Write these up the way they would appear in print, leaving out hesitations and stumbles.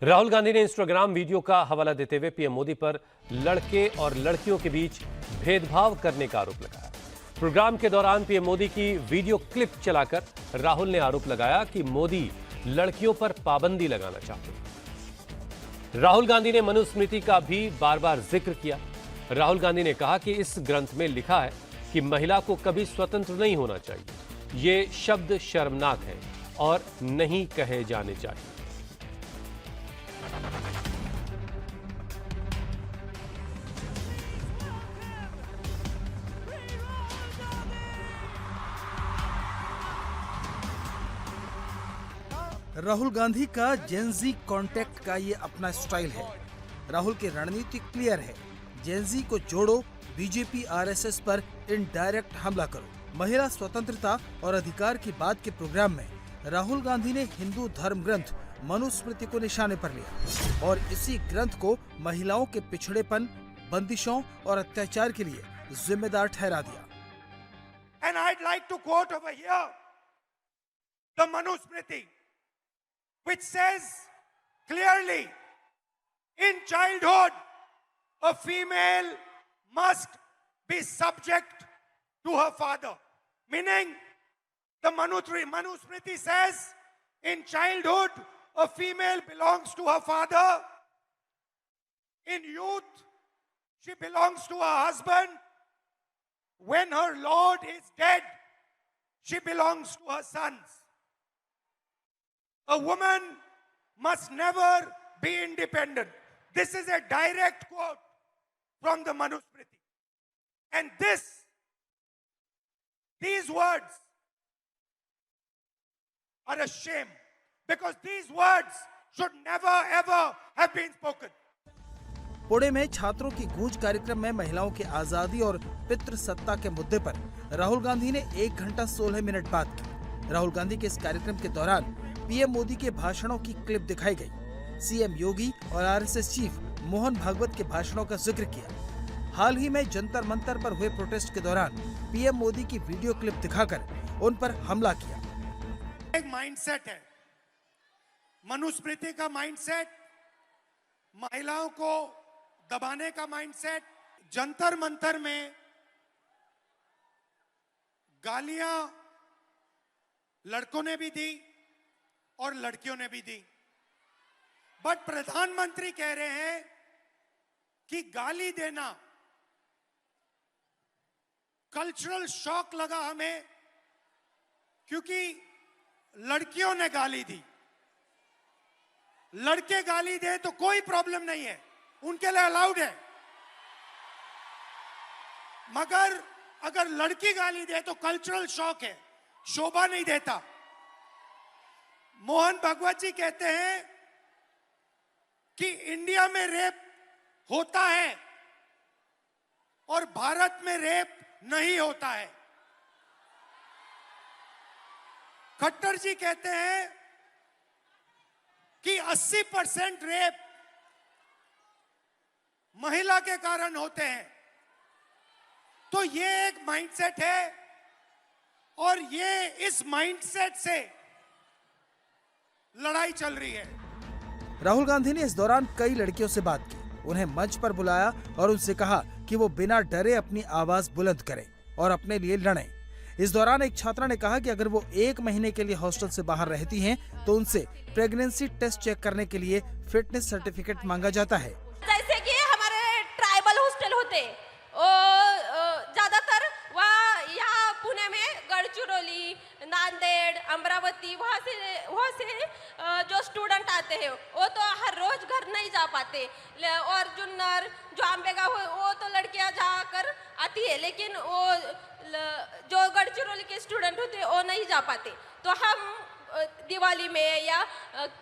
राहुल गांधी ने Instagram video का हवाला देते हुए पीएम मोदी पर लड़के और लड़कियों के बीच भेदभाव करने का आरोप लगाया। प्रोग्राम के दौरान पीएम मोदी की वीडियो क्लिप चलाकर राहुल ने आरोप लगाया कि मोदी लड़कियों पर पाबंदी लगाना चाहते हैं। राहुल गांधी ने मनुस्मृति का भी बार बार जिक्र किया। राहुल गांधी ने कहा कि इस ग्रंथ में लिखा है कि महिला को कभी स्वतंत्र नहीं होना चाहिए। ये शब्द शर्मनाक है और नहीं कहे जाने चाहिए। राहुल गांधी का जेनजी कॉन्टेक्ट का ये अपना स्टाइल है। राहुल की रणनीति क्लियर है, जेनजी को जोड़ो, बीजेपी आरएसएस पर इनडायरेक्ट हमला करो। महिला स्वतंत्रता और अधिकार की बात के प्रोग्राम में राहुल गांधी ने हिंदू धर्म ग्रंथ मनुस्मृति को निशाने पर लिया और इसी ग्रंथ को महिलाओं के पिछड़ेपन, बंदिशों और अत्याचार के लिए जिम्मेदार ठहरा दिया। And I'd like to quote over here the Manusmriti, which says clearly, in childhood, a female must be subject to her father. Meaning, the Manusmriti says, in childhood, a female belongs to her father. In youth, she belongs to her husband. When her Lord is dead, she belongs to her sons. A woman must never be independent. This is a direct quote from the Manusmriti. And these words are a shame, because these words should never ever have been spoken. Pune में छात्रों की गूंज कार्यक्रम में महिलाओं की आजादी और पितृसत्ता के मुद्दे पर राहुल गांधी ने 1 घंटा 16 मिनट बात की। राहुल गांधी के इस कार्यक्रम के दौरान पीएम मोदी के भाषणों की क्लिप दिखाई गई। सीएम योगी और आरएसएस चीफ मोहन भागवत के भाषणों का जिक्र किया। हाल ही में जंतर मंतर पर हुए प्रोटेस्ट के दौरान पीएम मोदी की वीडियो क्लिप दिखाकर उन पर हमला किया। एक माइंडसेट है, मनुस्मृति का माइंडसेट, महिलाओं को दबाने का माइंडसेट। जंतर मंतर में गालियां लड़कों ने भी दी और लड़कियों ने भी दी, बट प्रधानमंत्री कह रहे हैं कि गाली देना कल्चरल शॉक लगा हमें, क्योंकि लड़कियों ने गाली दी। लड़के गाली दे तो कोई प्रॉब्लम नहीं है, उनके लिए अलाउड है, मगर अगर लड़की गाली दे तो कल्चरल शॉक है, शोभा नहीं देता। मोहन भागवत जी कहते हैं कि इंडिया में रेप होता है और भारत में रेप नहीं होता है। खट्टर जी कहते हैं कि 80% रेप महिला के कारण होते हैं। तो ये एक माइंडसेट है और ये इस माइंडसेट से लड़ाई चल रही है। राहुल गांधी ने इस दौरान कई लड़कियों से बात की, उन्हें मंच पर बुलाया और उनसे कहा कि वो बिना डरे अपनी आवाज बुलंद करें और अपने लिए लड़ें। इस दौरान एक छात्रा ने कहा कि अगर वो 1 महीने के लिए हॉस्टल से बाहर रहती हैं, तो उनसे प्रेगनेंसी टेस्ट चेक करने के लिए फिटनेस सर्टिफिकेट मांगा जाता है। जैसे कि हमारे ट्राइबल हॉस्टल होते, ज्यादातर वहाँ यहाँ पुणे में गढ़चिरौली, नांदेड़, अमरावती, वहाँ से जो स्टूडेंट आते हैं वो तो हर रोज घर नहीं जा पाते, और जुन्नर जो आंबेगांव वो तो लड़कियां जाकर आती है, लेकिन वो जो गढ़चिरौली के स्टूडेंट होते हैं वो नहीं जा पाते। तो हम दिवाली में या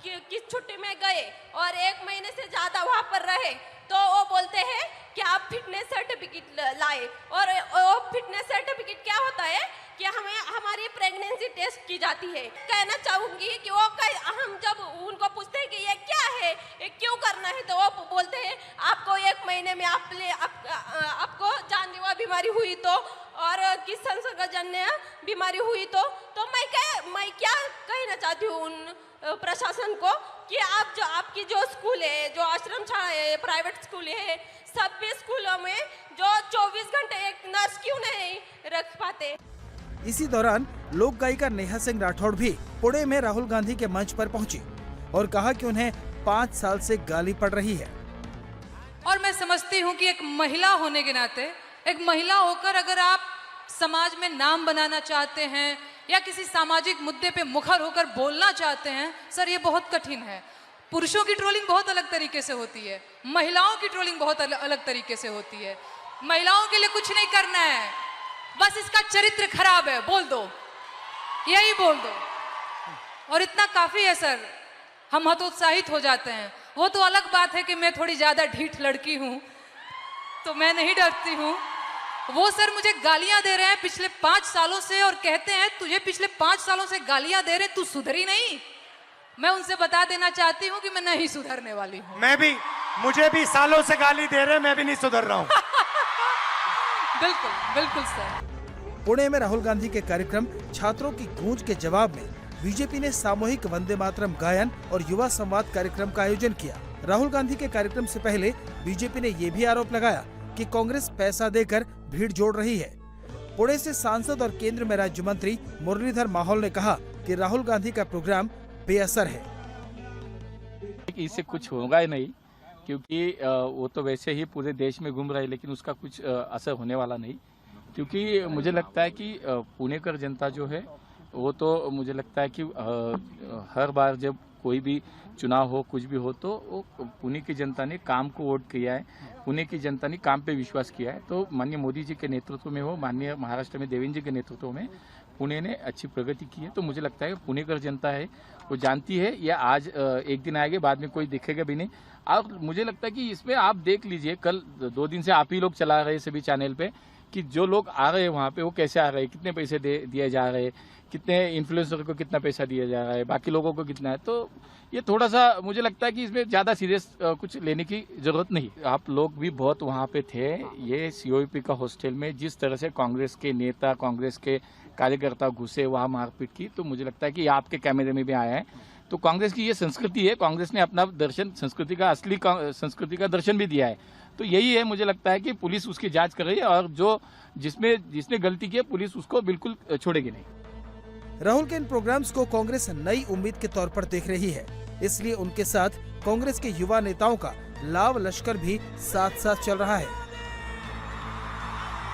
किस छुट्टी में गए और 1 महीने से ज़्यादा वहाँ पर रहे, तो वो बोलते हैं कि आप फिटनेस सर्टिफिकेट लाए, और वो फिटनेस सर्टिफिकेट क्या होता है कि हमें हमारी प्रेगनेंसी टेस्ट की जाती है। कहना चाहूँगी कि वो हम जब उनको पूछते हैं कि ये क्या है, ये क्यों करना है, तो वो बोलते हैं आपको 1 महीने में आपको जानलेवा बीमारी हुई तो, और किस संसर्गजन्य बीमारी हुई तो मैं क्या कहना चाहती हूँ उन प्रशासन को कि आप जो आपकी जो स्कूल है, जो आश्रम शाला है, प्राइवेट स्कूल है, सभी स्कूलों में जो 24 घंटे एक नर्स क्यों नहीं रख पाते। इसी दौरान लोक गायिका नेहा सिंह राठौड़ भी पुणे में राहुल गांधी के मंच पर पहुंची और कहा कि उन्हें 5 साल से गाली पड़ रही है। और मैं समझती हूँ कि एक महिला होने के नाते, एक महिला होकर अगर आप समाज में नाम बनाना चाहते हैं या किसी सामाजिक मुद्दे पे मुखर होकर बोलना चाहते हैं, सर ये बहुत कठिन है। पुरुषों की ट्रोलिंग बहुत अलग तरीके से होती है, महिलाओं की ट्रोलिंग बहुत अलग तरीके से होती है। महिलाओं के लिए कुछ नहीं करना है, बस इसका चरित्र खराब है बोल दो, यही बोल दो और इतना काफी है सर। हम हतोत्साहित हो जाते हैं। वो तो अलग बात है कि मैं थोड़ी ज्यादा ढीठ लड़की हूँ तो मैं नहीं डरती हूँ। वो सर मुझे गालियां दे रहे हैं पिछले 5 सालों से और कहते हैं तुझे पिछले 5 सालों से गालियां दे रहे, तू सुधरी नहीं। मैं उनसे बता देना चाहती हूँ कि मैं नहीं सुधरने वाली हूँ। मुझे भी सालों से गाली दे रहे, मैं भी नहीं सुधर रहा हूँ। बिल्कुल बिल्कुल सर। पुणे में राहुल गांधी के कार्यक्रम छात्रों की गूंज के जवाब में बीजेपी ने सामूहिक वंदे मातरम गायन और युवा संवाद कार्यक्रम का आयोजन किया। राहुल गांधी के कार्यक्रम से पहले बीजेपी ने ये भी आरोप लगाया कि कांग्रेस पैसा देकर भीड़ जोड़ रही है। पुणे से सांसद और केंद्र में राज्य मंत्री मुरलीधर माहौल ने कहा कि राहुल गांधी का प्रोग्राम बेअसर है। इससे कुछ होगा ही नहीं, क्योंकि वो तो वैसे ही पूरे देश में घूम रहा है, लेकिन उसका कुछ असर होने वाला नहीं। क्योंकि मुझे लगता है कि पुणेकर जनता जो है वो तो मुझे लगता है कि हर बार जब कोई भी चुनाव हो, कुछ भी हो, तो वो पुणे की जनता ने काम को वोट किया है, पुणे की जनता ने काम पे विश्वास किया है। तो माननीय मोदी जी के नेतृत्व में हो, माननीय महाराष्ट्र में देवेंद्र जी के नेतृत्व में पुणे ने अच्छी प्रगति की है। तो मुझे लगता है पुणेकर जनता है वो जानती है, या आज एक दिन आएंगे, बाद में कोई दिखेगा भी नहीं। और मुझे लगता है कि इसमें आप देख लीजिए, कल 2 दिन से आप ही लोग चला रहे सभी चैनल पे कि जो लोग आ रहे हैं वहाँ पे वो कैसे आ रहे हैं, कितने पैसे दिए जा रहे हैं, कितने इन्फ्लुएंसर को कितना पैसा दिया जा रहा है, बाकी लोगों को कितना है। तो ये थोड़ा सा मुझे लगता है कि इसमें ज़्यादा सीरियस कुछ लेने की जरूरत नहीं। आप लोग भी बहुत वहाँ पे थे, ये COP का हॉस्टल में जिस तरह से कांग्रेस के नेता, कांग्रेस के कार्यकर्ता घुसे, वहाँ मारपीट की, तो मुझे लगता है कि आपके कैमरे में भी आया है। तो कांग्रेस की ये संस्कृति है, कांग्रेस ने अपना दर्शन, संस्कृति का असली संस्कृति का दर्शन भी दिया है। तो यही है, मुझे लगता है कि पुलिस उसकी जांच कर रही है और जिसने गलती की है पुलिस उसको बिल्कुल छोड़ेगी नहीं। राहुल के इन प्रोग्राम्स को कांग्रेस नई उम्मीद के तौर पर देख रही है, इसलिए उनके साथ कांग्रेस के युवा नेताओं का लाव लश्कर भी साथ साथ चल रहा है।